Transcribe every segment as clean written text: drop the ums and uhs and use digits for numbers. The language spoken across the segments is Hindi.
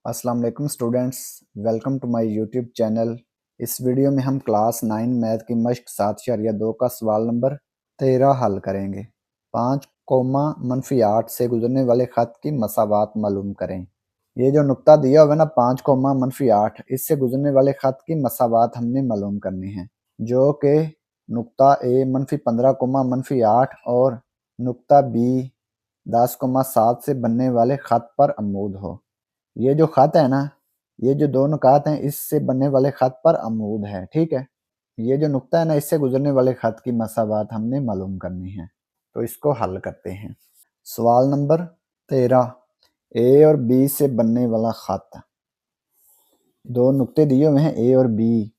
अस्सलाम वालेकुम students, welcome to my YouTube channel. इस वीडियो में हम क्लास 9 मैथ की मश्क 7/2 का सवाल नंबर 13 हल करेंगे। 5 कोमा -8 से गुजरने वाले ख़त की मसावात मालूम करें। ये जो नुक्ता दिया हुआ है ना 5 कोमा -8, इससे गुजरने वाले ख़त की मसावात हमने मालूम करनी है, जो कि नुक्ता ए -15 कोमा -8 और नुक्ता बी 10,7 से बनने वाले ख़त पर अमूद हो। ये जो ख़त है ना, ये जो दो नुकात हैं, इससे बनने वाले ख़त पर अमूद है, ठीक है। ये जो नुक्ता है ना, इससे गुजरने वाले ख़त की मसावात हमने मालूम करनी है, तो इसको हल करते हैं। सवाल नंबर 13, ए और बी से बनने वाला ख़त। दो नुक्ते दिए हुए हैं, ए और बी।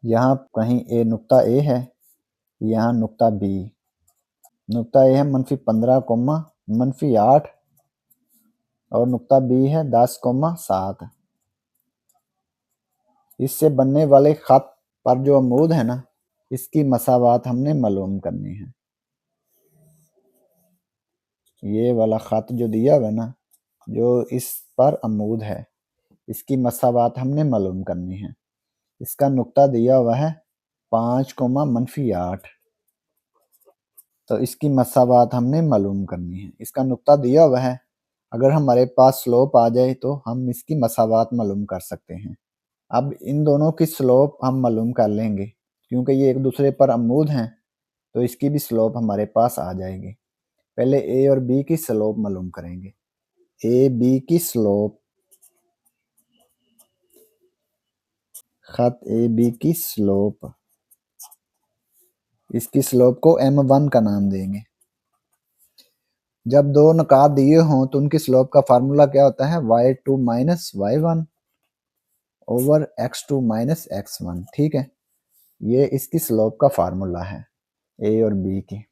यहाँ कहीं नुक्ता ए है, यहाँ नुक्ता बी। नुक्ता ए है -15 कोमा -8 और नुक्ता बी है 10,7। इससे बनने वाले ख़त पर जो अमूद है ना, इसकी मसावात हमने मालूम करनी है। ये वाला ख़त जो दिया हुआ है ना, जो इस पर अमूद है, इसकी मसावात हमने मालूम करनी है। इसका नुक्ता दिया हुआ है 5 कोमा -8, तो इसकी मसावात हमने मालूम करनी है। इसका नुक्ता दिया हुआ है, अगर हमारे पास स्लोप आ जाए तो हम इसकी मसावात मालूम कर सकते हैं। अब इन दोनों की स्लोप हम मालूम कर लेंगे, क्योंकि ये एक दूसरे पर अमूद हैं, तो इसकी भी स्लोप हमारे पास आ जाएगी। पहले ए और बी की स्लोप मालूम करेंगे। ए बी की स्लोप, ख़त ए बी की स्लोप, इसकी स्लोप को m1 का नाम देंगे। जब दो नुकात दिए हों तो उनकी स्लोप का फार्मूला क्या होता है, y2 minus y1 over x2 minus x1, ठीक है। ये इसकी स्लोप का फार्मूला है ए और बी की।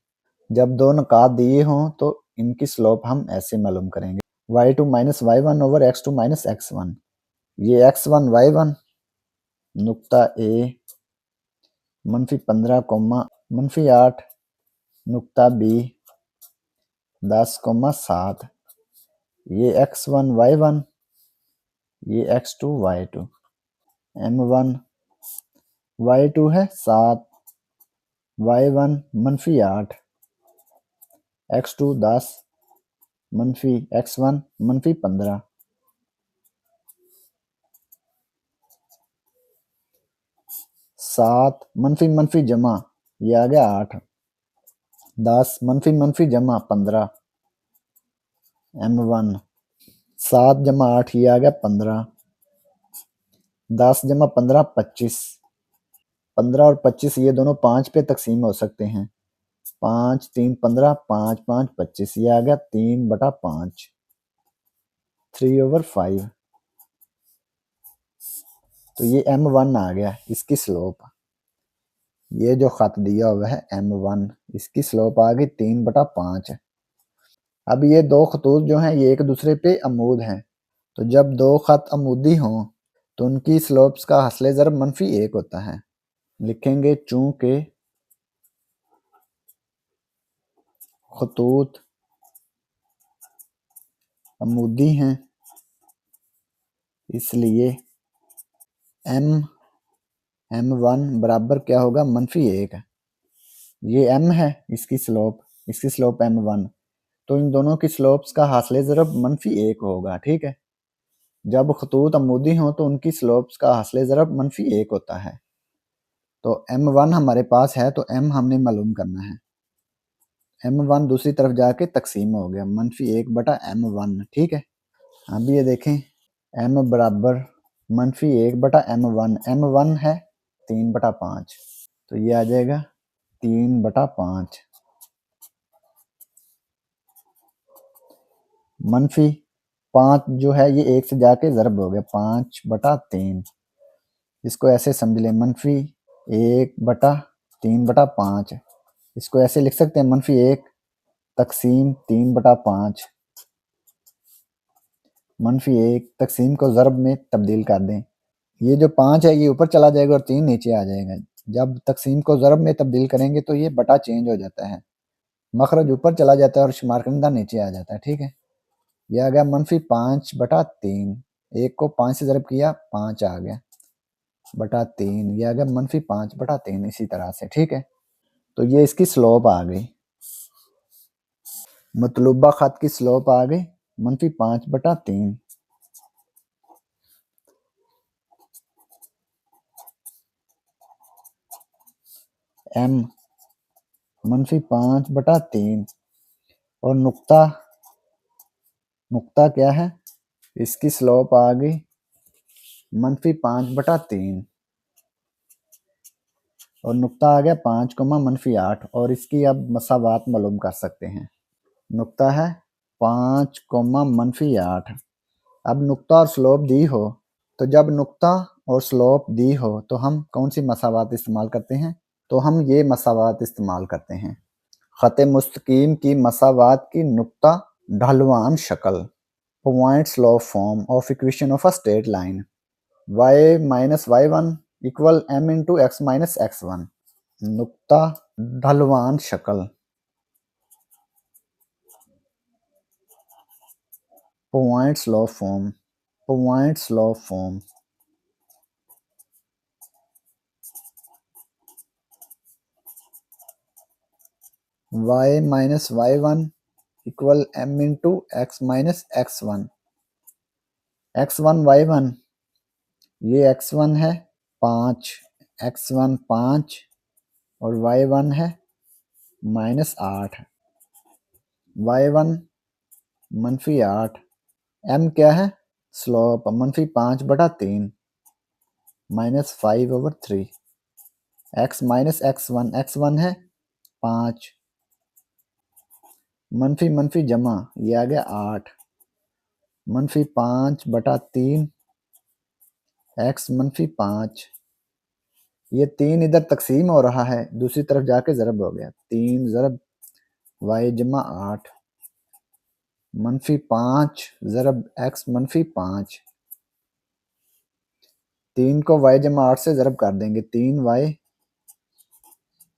जब दो नुकात दिए हों तो इनकी स्लोप हम ऐसे मालूम करेंगे, y2 minus y1 over x2 minus x1। ये x1 y1 नुक्ता ए -15 कोमा -8 नुक्ता बी 10,7। ये x1 y1, ये x2 y2। m1 y2 है 7, y1 -8, x2 10, -x1 -15। 7 --- जमा, ये आ गया 8। 10 --- जमा 15, m1। 7 जमा 8, ये आ गया 15। 10 जमा 15 25। 15 और 25 ये दोनों 5 पे तकसीम हो सकते हैं। 5 3 15, 5 5 25, ये आ गया 3/5, 3/5। तो ये m1 आ गया, इसकी स्लोप। ये जो ख़त दिया हुआ है m1, इसकी स्लोप आ गई 3/5। अब ये दो खतूत जो हैं, ये एक दूसरे पे अमूद हैं, तो जब दो ख़त अमूदी हों तो उनकी स्लोप्स का हस्ले ज़रब -1 होता है। लिखेंगे चूँकि खतूत अमूदी हैं, इसलिए m1 बराबर क्या होगा, -1। ये m है, इसकी स्लोप m1, तो इन दोनों की स्लोप्स का हासिल ज़रब -1 होगा, ठीक है। जब खतूत अमूदी हों तो उनकी स्लोप्स का हासिल ज़रब -1 होता है। तो m1 हमारे पास है, तो m हमने मालूम करना है। m1 दूसरी तरफ जाके तकसीम हो गया, -1/m1, ठीक है। अब ये देखें, m बराबर -1/m1, m1 है 3/5, तो ये आ जाएगा 3/5। -5 जो है ये 1 से जाके ज़रब हो गया, 5/3। इसको ऐसे समझ लें, -1/3/5। इसको ऐसे लिख सकते हैं, -1 तकसीम 3/5। -1 तकसीम को ज़रब में तब्दील कर दें। ये जो 5 है ये ऊपर चला जाएगा और 3 नीचे आ जाएगा। जब तकसीम को ज़रब में तब्दील करेंगे तो ये बटा चेंज हो जाता है, मखरज ऊपर चला जाता है और शुमार करना नीचे आ जाता है। ठीक है, यह आ गया -5/3। एक को 5 से ज़रब किया, 5 आ गया बटा 3, यह आ गया -5/3 इसी तरह से। ठीक है, तो ये इसकी स्लोप आ गई, मतलूबा खत की स्लोप आ गई -5/3। m -5/3 और नुक्ता, नुक्ता क्या है, इसकी स्लोप आ गई -5/3 और नुक्ता आ गया 5, -8 और इसकी अब मसावात मालूम कर सकते हैं। नुक्ता है 5, -8। अब नुक्ता और स्लोप दी हो, तो जब नुक्ता और स्लोप दी हो तो हम कौन सी मसावात इस्तेमाल करते हैं, तो हम ये मसावात इस्तेमाल करते हैं। ख़त मुस्तकीम की मसावात की नुक्ता ढलवान शक्ल, point slope form of equation of a straight line, y-y1 equal m into x minus x1। नुक्ता ढलवान शक्ल, point slope form, point slope form, y-y1 equal m into x minus x1। x1 y1, ये x1 है 5, x1 5 और y1 है -8, y1 -8, m क्या है, slope -5/3 -5/3, x minus x1, x1 है 5, मनफी मनफी जमा, ये आ गया 8, -5/3 x -5, ये 3 इधर तकसीम हो रहा है, दूसरी तरफ जाके ज़रब हो गया, 3 ज़रब y जमा 8 -5 ज़रब x -5, 3 को y जमा 8 से ज़रब कर देंगे, 3y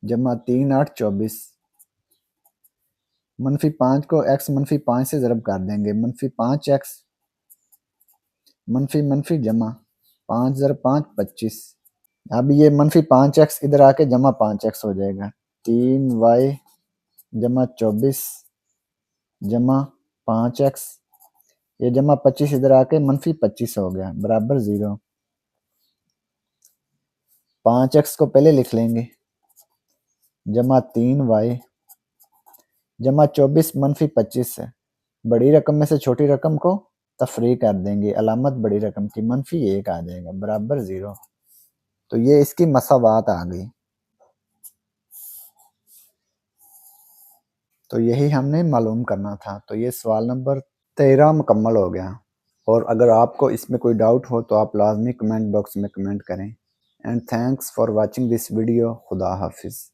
जमा 3 8 24, -5 को x -5 से ज़रब कर देंगे, -5x मनफी जमा 5 ज़रब 5 25। अब ये -5x इधर आके जमा 5x हो जाएगा, 3y जमा 24 जमा 5x, ये जमा 25 इधर आके -25 हो गया बराबर 0। 5x को पहले लिख लेंगे, जमा 3y जमा 24 -25 है, बड़ी रकम में से छोटी रकम को तफरी कर देंगे, अलामत बड़ी रकम की -1 आ जाएगा बराबर 0। तो ये इसकी मसावात आ गई। तो यही हमने मालूम करना था। तो ये सवाल नंबर 13 मुकम्मल हो गया। और अगर आपको इसमें कोई डाउट हो तो आप लाजमी कमेंट बॉक्स में कमेंट करें। And thanks for watching this video. खुदा हाफिज़।